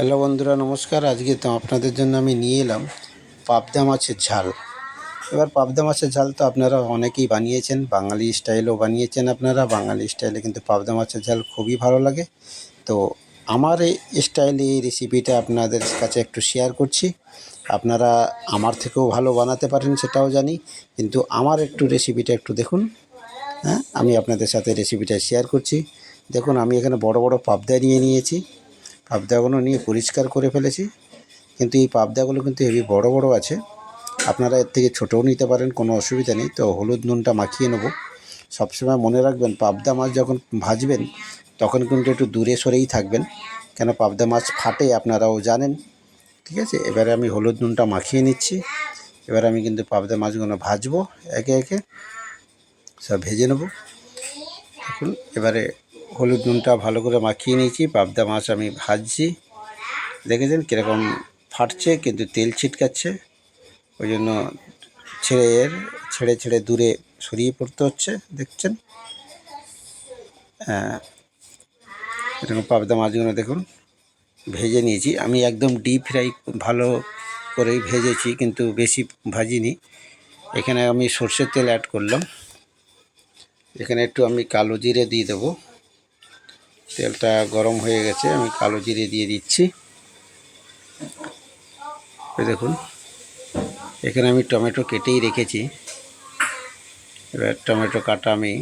Hello বন্ধুরা, নমস্কার। আজকে তো আপনাদের জন্য আমি নিয়ে এলাম পাবদা মাছের ঝাল। এবার পাবদা মাছের ঝাল তো আপনারা অনেকেই বানিয়েছেন, বাঙালি স্টাইলেও বানিয়েছেন। আপনারা বাঙালি স্টাইলে কিন্তু পাবদা মাছের ঝাল খুবই ভালো লাগে। তো আমার এই স্টাইলে এই রেসিপিটা আপনাদের কাছে একটু শেয়ার করছি। আপনারা আমার থেকেও ভালো বানাতে পারেন সেটাও জানি, কিন্তু আমার একটু রেসিপিটা একটু দেখুন। হ্যাঁ, আমি আপনাদের সাথে রেসিপিটা শেয়ার করছি। দেখুন, আমি এখানে বড় বড় পাবদা নিয়েছি। পাবদাগুলো নিয়ে পরিষ্কার করে ফেলেছি, কিন্তু এই পাবদাগুলো কিন্তু হেবি বড় বড় আছে। আপনারা এর থেকে ছোটও নিতে পারেন, কোনো অসুবিধা নেই। তো হলুদ নুনটা মাখিয়ে নেব। সবসময় মনে রাখবেন, পাবদা মাছ যখন ভাজবেন তখন কিন্তু একটু দূরে সরেই থাকবেন, কেন পাবদা মাছ ফাটে, আপনারাও জানেন। ঠিক আছে, এবারে আমি হলুদ নুনটা মাখিয়ে নিচ্ছি। এবার আমি কিন্তু পাবদা মাছগুলো ভাজবো, একে একে সব ভেজে নেব। দেখুন, এবারে হলুদ নুনটা ভালো করে মাখিয়ে নিয়েছি, পাবদা মাছ আমি ভাজছি। দেখেছেন কীরকম ফাটছে, কিন্তু তেল ছিটকাচ্ছে, ওই জন্য ছেড়ে ছেড়ে দূরে সরিয়ে পড়তে হচ্ছে। দেখছেন, এরকম পাবদা মাছগুলো দেখুন ভেজে নিয়েছি আমি, একদম ডিপ ফ্রাই ভালো করেই ভেজেছি, কিন্তু বেশি ভাজিনি। এখানে আমি সর্ষের তেল অ্যাড করলাম। এখানে একটু আমি কালো জিরে দিয়ে দেবো। তেলটা গরম হয়ে গেছে, আমি কালো জিরে দিয়ে দিচ্ছি। দেখুন, এখানে আমি টমেটো কেটেই রেখেছি। এবার টমেটো কাটা আমি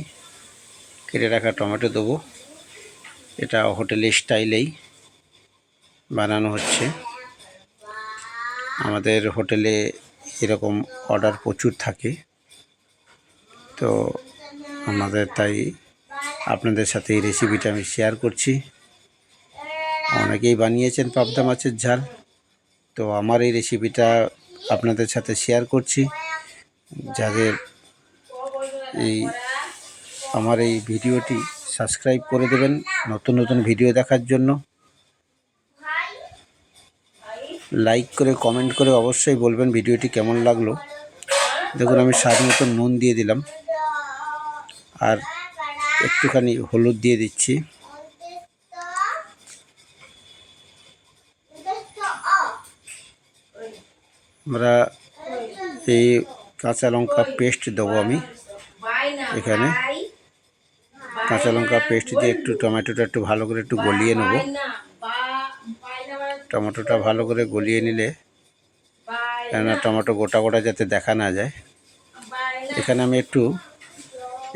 কেটে রাখা টমেটো দেবো। এটা হোটেলের স্টাইলেই বানানো হচ্ছে। আমাদের হোটেলে এরকম অর্ডার প্রচুর থাকে, তো আমাদের তাই আপনাদের সাথে এই রেসিপিটা আমি শেয়ার করছি। অনেকেই বানিয়েছেন পাবদা মাছের ঝাল, তো আমার এই রেসিপিটা আপনাদের সাথে শেয়ার করছি। যাদের এই আমার এই ভিডিওটি সাবস্ক্রাইব করে দেবেন নতুন নতুন ভিডিও দেখার জন্য। লাইক করে কমেন্ট করে অবশ্যই বলবেন ভিডিওটি কেমন লাগলো। দেখুন, আমি স্বাদ মতো নুন দিয়ে দিলাম, আর একটুখানি হলুদ দিয়ে দিচ্ছি। আমরা এই কাঁচা লঙ্কা পেস্ট দেবো আমি এখানে। কাঁচা লঙ্কা পেস্ট দিয়ে একটু টমেটোটা একটু ভালো করে একটু গলিয়ে নেব। টমেটোটা ভালো করে গলিয়ে নিলে, কেননা টমেটো গোটা গোটা যাতে দেখা না যায়, এখানে আমি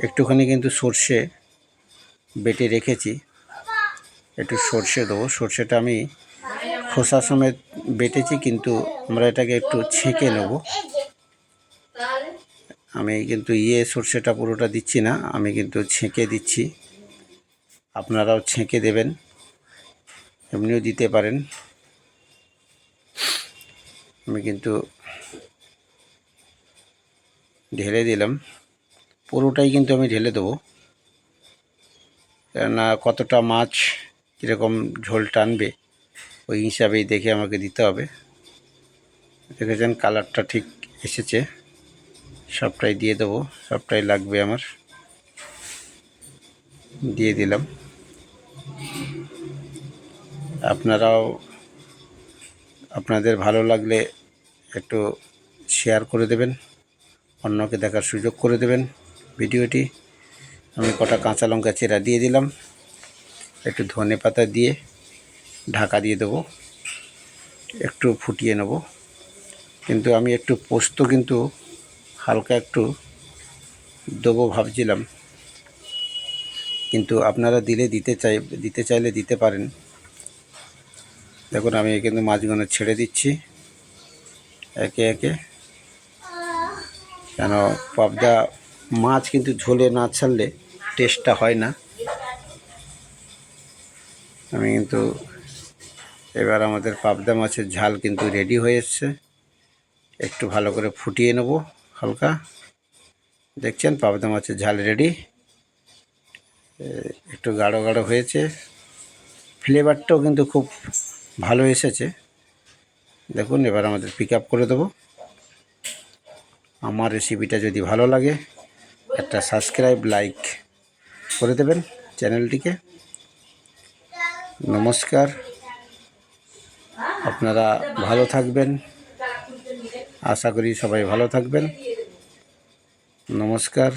একটুখানি কিন্তু সর্ষে বেটে রেখেছি, একটু সর্ষে দেবো। সর্ষেটা আমি খোসা সমেত বেটেছি, কিন্তু আমরা এটাকে একটু ছেঁকে নেব। আমি কিন্তু সর্ষেটা পুরোটা দিচ্ছি না, আমি কিন্তু ছেঁকে দিচ্ছি। আপনারাও ছেঁকে দেবেন, এমনিও দিতে পারেন। আমি কিন্তু ঢেলে দিলাম, পুরোটাই কিন্তু আমি ঢেলে দেবো, কেননা কতটা মাছ কীরকম ঝোল টানবে ওই হিসাবেই দেখে আমাকে দিতে হবে। দেখেছেন কালারটা ঠিক এসেছে। সবটাই দিয়ে দেবো, সবটাই লাগবে আমার। দিয়ে দিলাম। আপনারাও আপনাদের ভালো লাগলে একটু শেয়ার করে দেবেন, অন্যকে দেখার সুযোগ করে দেবেন ভিডিওটি। আমি কটা কাঁচা লঙ্কা চেরা দিয়ে দিলাম, একটু ধনে পাতা দিয়ে ঢাকা দিয়ে দেবো, একটু ফুটিয়ে নেব। কিন্তু আমি একটু পোস্ত কিন্তু হালকা একটু দেবো ভাবছিলাম, কিন্তু আপনারা দিতে চাইলে দিতে পারেন। দেখুন, আমি কিন্তু মাছগুলো ছেড়ে দিচ্ছি একে একে, কেন পাবদা মাছ কিন্তু ঝোলে না ছাড়লে টেস্টটা হয় না। আমি কিন্তু এবার আমাদের পাবদা মাছের ঝাল কিন্তু রেডি হয়ে এসছে। একটু ভালো করে ফুটিয়ে নেব হালকা। দেখছেন পাবদা মাছের ঝাল রেডি, একটু গাঢ় গাঢ় হয়েছে, ফ্লেভারটাও কিন্তু খুব ভালো এসেছে। দেখুন, এবার আমাদের পিক আপ করে দেবো। আমার রেসিপিটা যদি ভালো লাগে একটা সাবস্ক্রাইব লাইক করে দেবেন চ্যানেলটিকে। নমস্কার। আপনারা ভালো থাকবেন, আশা করি সবাই ভালো থাকবেন। নমস্কার।